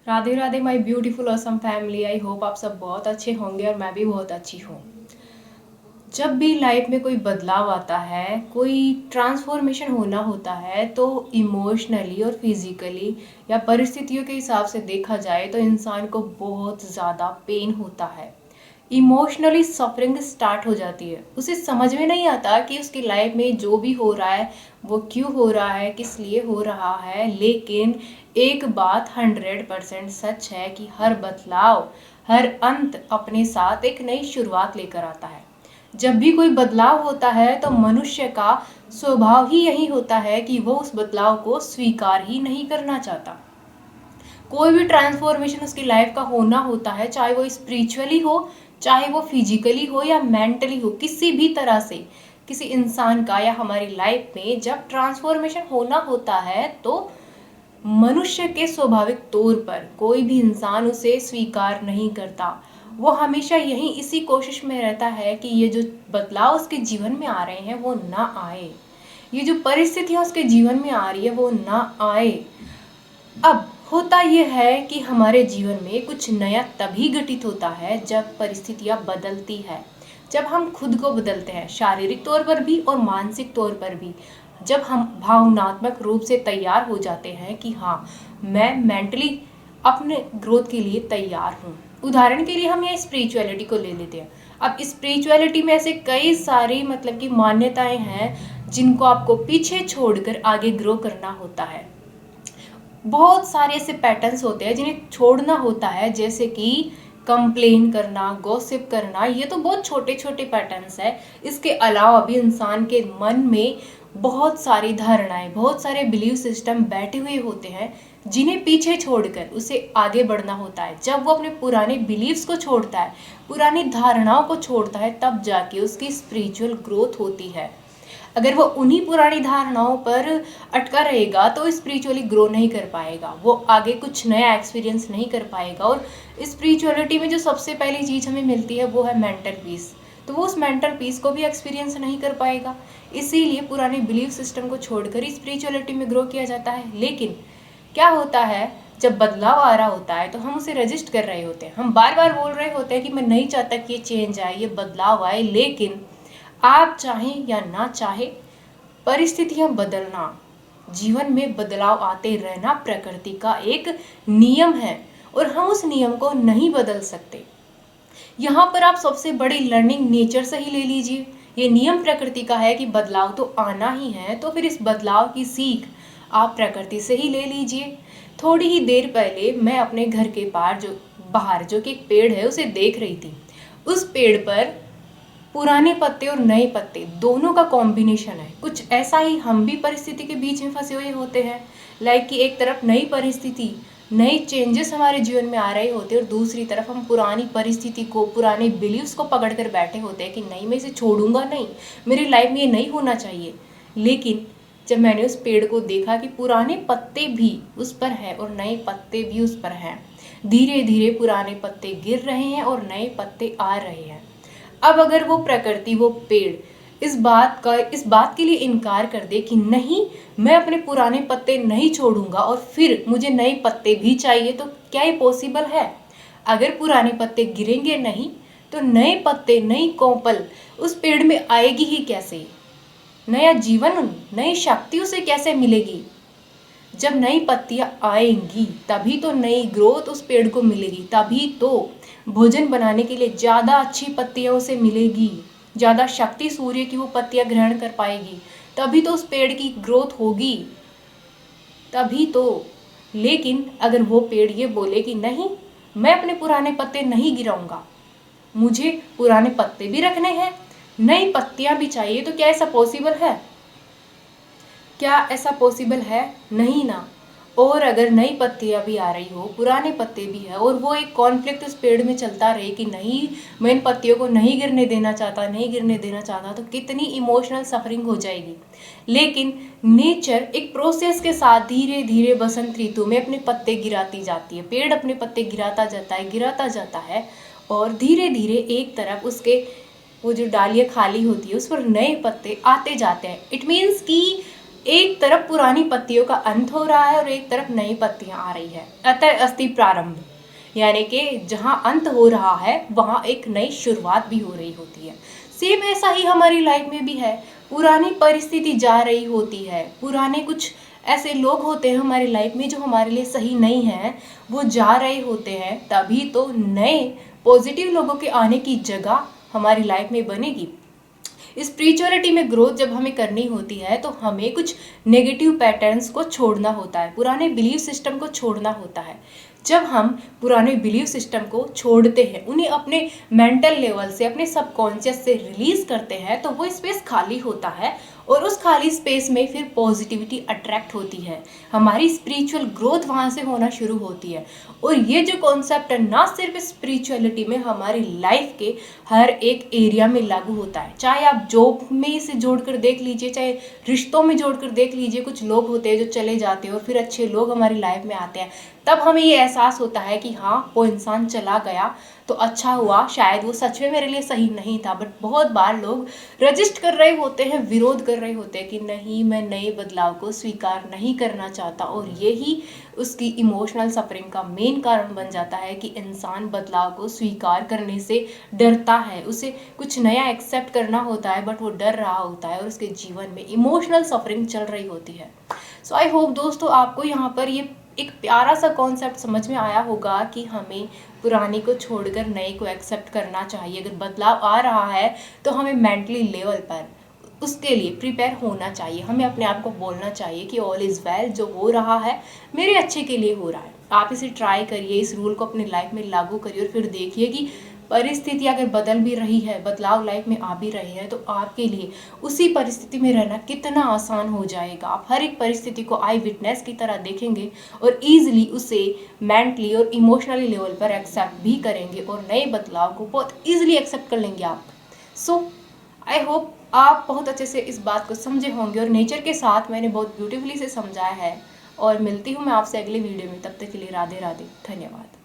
Radhe Radhe my beautiful awesome family. I hope आप सब बहुत अच्छे होंगे और मैं भी बहुत अच्छी हूँ। जब भी लाइफ में कोई बदलाव आता है, कोई ट्रांसफॉर्मेशन होना होता है, तो इमोशनली और फिजिकली या परिस्थितियों के हिसाब से देखा जाए तो इंसान को बहुत ज़्यादा पेन होता है। इमोशनली सफरिंग स्टार्ट हो जाती है। उसे समझ में नहीं आता कि उसकी लाइफ में जो भी हो रहा है वो क्यों हो रहा है, किस लिए हो रहा है। लेकिन एक बात 100% सच है कि हर बदलाव, हर अंत अपने साथ एक नई शुरुआत लेकर आता है। जब भी कोई बदलाव होता है तो मनुष्य का स्वभाव ही यही होता है कि वो उस बदलाव को स्वीकार ही नहीं करना चाहता। कोई भी ट्रांसफॉर्मेशन उसकी लाइफ का होना होता है, चाहे वो स्पिरिचुअली हो, चाहे वो फिजिकली हो या मेंटली हो, किसी भी तरह से किसी इंसान का या हमारी लाइफ में जब ट्रांसफॉर्मेशन होना होता है तो मनुष्य के स्वाभाविक तौर पर कोई भी इंसान उसे स्वीकार नहीं करता। वो हमेशा यही इसी कोशिश में रहता है कि ये जो बदलाव उसके जीवन में आ रहे हैं वो ना आए, ये जो परिस्थितियां उसके जीवन में आ रही है वो ना आए। अब होता यह है कि हमारे जीवन में कुछ नया तभी घटित होता है जब परिस्थितियां बदलती है, जब हम खुद को बदलते हैं, शारीरिक तौर पर भी और मानसिक तौर पर भी। जब हम भावनात्मक रूप से तैयार हो जाते हैं कि हाँ, मैं मेंटली अपने ग्रोथ के लिए तैयार हूँ। उदाहरण के लिए हम यहाँ स्पिरिचुअलिटी को ले लेते हैं। अब स्पिरिचुअलिटी में ऐसे कई सारी मतलब की मान्यताएं हैं जिनको आपको पीछे छोड़कर आगे ग्रो करना होता है। बहुत सारे ऐसे पैटर्न्स होते हैं जिन्हें छोड़ना होता है, जैसे कि कंप्लेन करना, गॉसिप करना। ये तो बहुत छोटे छोटे पैटर्न्स है। इसके अलावा भी इंसान के मन में बहुत सारी धारणाएं, बहुत सारे बिलीव सिस्टम बैठे हुए होते हैं जिन्हें पीछे छोड़कर उसे आगे बढ़ना होता है। जब वो अपने पुराने बिलीव्स को छोड़ता है, पुरानी धारणाओं को छोड़ता है, तब जाके उसकी स्पिरिचुअल ग्रोथ होती है। अगर वो उन्हीं पुरानी धारणाओं पर अटका रहेगा तो स्पिरिचुअली ग्रो नहीं कर पाएगा, वो आगे कुछ नया एक्सपीरियंस नहीं कर पाएगा। और स्पिरिचुअलिटी में जो सबसे पहली चीज़ हमें मिलती है वो है मेंटल पीस, तो वो उस मेंटल पीस को भी एक्सपीरियंस नहीं कर पाएगा। इसीलिए पुराने बिलीफ सिस्टम को छोड़कर स्पिरिचुअलिटी में ग्रो किया जाता है। लेकिन क्या होता है, जब बदलाव आ रहा होता है तो हम उसे रजिस्ट कर रहे होते हैं, हम बार बार बोल रहे होते हैं कि मैं नहीं चाहता कि ये चेंज आए, ये बदलाव आए। लेकिन आप चाहें या ना चाहे, परिस्थितियां बदलना, जीवन में बदलाव आते रहना प्रकृति का एक नियम है और हम उस नियम को नहीं बदल सकते। यहाँ पर आप सबसे बड़ी लर्निंग नेचर से ही ले लीजिए। ये नियम प्रकृति का है कि बदलाव तो आना ही है, तो फिर इस बदलाव की सीख आप प्रकृति से ही ले लीजिए। थोड़ी ही देर पहले मैं अपने घर के बाहर जो कि एक पेड़ है उसे देख रही थी। उस पेड़ पर पुराने पत्ते और नए पत्ते दोनों का कॉम्बिनेशन है। कुछ ऐसा ही हम भी परिस्थिति के बीच में फंसे हुए होते हैं। लाइक कि एक तरफ नई परिस्थिति, नए चेंजेस हमारे जीवन में आ रहे होते हैं और दूसरी तरफ हम पुरानी परिस्थिति को, पुराने बिलीव्स को पकड़ कर बैठे होते हैं कि नहीं, मैं इसे छोड़ूंगा नहीं, मेरी लाइफ में ये नहीं होना चाहिए। लेकिन जब मैंने उस पेड़ को देखा कि पुराने पत्ते भी उस पर है और नए पत्ते भी उस पर हैं, धीरे धीरे पुराने पत्ते गिर रहे हैं और नए पत्ते आ रहे हैं। अब अगर वो प्रकृति, वो पेड़ इस बात के लिए इनकार कर दे कि नहीं, मैं अपने पुराने पत्ते नहीं छोड़ूंगा और फिर मुझे नए पत्ते भी चाहिए, तो क्या ये पॉसिबल है? अगर पुराने पत्ते गिरेंगे नहीं तो नए पत्ते, नई कोपल उस पेड़ में आएगी ही कैसे? नया जीवन, नई शक्ति उसे कैसे मिलेगी? जब नई पत्तियां आएंगी तभी तो नई ग्रोथ उस पेड़ को मिलेगी, तभी तो भोजन बनाने के लिए ज्यादा अच्छी पत्तियां उसे मिलेगी, ज्यादा शक्ति सूर्य की वो पत्तियां ग्रहण कर पाएगी, तभी तो उस पेड़ की ग्रोथ होगी, तभी तो। लेकिन अगर वो पेड़ ये बोले कि नहीं, मैं अपने पुराने पत्ते नहीं गिराऊंगा, मुझे पुराने पत्ते भी रखने हैं, नई पत्तियां भी चाहिए, तो क्या ऐसा पॉसिबल है? क्या ऐसा पॉसिबल है? नहीं ना। और अगर नई पत्तियां भी आ रही हो, पुराने पत्ते भी है, और वो एक कॉन्फ्लिक्ट उस पेड़ में चलता रहे कि नहीं, मैं इन पत्तियों को नहीं गिरने देना चाहता, नहीं गिरने देना चाहता, तो कितनी इमोशनल सफरिंग हो जाएगी। लेकिन नेचर एक प्रोसेस के साथ धीरे धीरे बसंत ऋतु में अपने पत्ते गिराती जाती है, पेड़ अपने पत्ते गिराता जाता है, गिराता जाता है, और धीरे धीरे एक तरफ उसके वो जो डालियाँ खाली होती है उस पर नए पत्ते आते जाते हैं। इट मीन्स कि एक तरफ पुरानी पत्तियों का अंत हो रहा है और एक तरफ नई पत्तियां आ रही है। अतः अस्ति प्रारंभ, यानी कि जहां अंत हो रहा है वहां एक नई शुरुआत भी हो रही होती है। सेम ऐसा ही हमारी लाइफ में भी है। पुरानी परिस्थिति जा रही होती है, पुराने कुछ ऐसे लोग होते हैं हमारी लाइफ में जो हमारे लिए सही नहीं है, वो जा रहे होते हैं, तभी तो नए पॉजिटिव लोगों के आने की जगह हमारी लाइफ में बनेगी। स्पिरिचुअलिटी में ग्रोथ जब हमें करनी होती है तो हमें कुछ नेगेटिव पैटर्न्स को छोड़ना होता है, पुराने बिलीफ सिस्टम को छोड़ना होता है। जब हम पुराने बिलीफ सिस्टम को छोड़ते हैं, उन्हें अपने मेंटल लेवल से, अपने सबकॉन्शियस से रिलीज करते हैं, तो वो स्पेस खाली होता है और उस खाली स्पेस में फिर पॉजिटिविटी अट्रैक्ट होती है, हमारी स्पिरिचुअल ग्रोथ वहाँ से होना शुरू होती है। और ये जो कॉन्सेप्ट है ना सिर्फ स्पिरिचुअलिटी में, हमारी लाइफ के हर एक एरिया में लागू होता है। चाहे आप जॉब में से जोड़कर देख लीजिए, चाहे रिश्तों में जोड़कर देख लीजिए। कुछ लोग होते हैं जो चले जाते हैं और फिर अच्छे लोग हमारी लाइफ में आते हैं, तब हमें ये एहसास होता है कि हाँ, वो इंसान चला गया तो अच्छा हुआ, शायद वो सच में मेरे लिए सही नहीं था। बट बहुत बार लोग रजिस्ट कर रहे होते हैं, विरोध कर रहे होते हैं कि नहीं, मैं नए बदलाव को स्वीकार नहीं करना चाहता। और यही उसकी इमोशनल सफरिंग का मेन कारण बन जाता है कि इंसान बदलाव को स्वीकार करने से डरता है। उसे कुछ नया एक्सेप्ट करना होता है बट वो डर रहा होता है और उसके जीवन में इमोशनल सफरिंग चल रही होती है। सो आई होप दोस्तों आपको यहाँ पर ये एक प्यारा सा कॉन्सेप्ट समझ में आया होगा कि हमें पुराने को छोड़कर नए को एक्सेप्ट करना चाहिए। अगर बदलाव आ रहा है तो हमें मेंटली लेवल पर उसके लिए प्रिपेयर होना चाहिए। हमें अपने आप को बोलना चाहिए कि ऑल इज़ वेल, जो हो रहा है मेरे अच्छे के लिए हो रहा है। आप इसे ट्राई करिए, इस रूल को अपनी लाइफ में लागू करिए और फिर देखिए कि परिस्थिति अगर बदल भी रही है, बदलाव लाइफ में आ भी रहे हैं, तो आपके लिए उसी परिस्थिति में रहना कितना आसान हो जाएगा। आप हर एक परिस्थिति को आई विटनेस की तरह देखेंगे और ईजिली उसे मेंटली और इमोशनली लेवल पर एक्सेप्ट भी करेंगे और नए बदलाव को बहुत ईजिली एक्सेप्ट कर लेंगे आप। सो आई होप आप बहुत अच्छे से इस बात को समझे होंगे और नेचर के साथ मैंने बहुत ब्यूटीफुली से समझाया है। और मिलती हूँ मैं आपसे अगले वीडियो में, तब तक के लिए राधे राधे, धन्यवाद।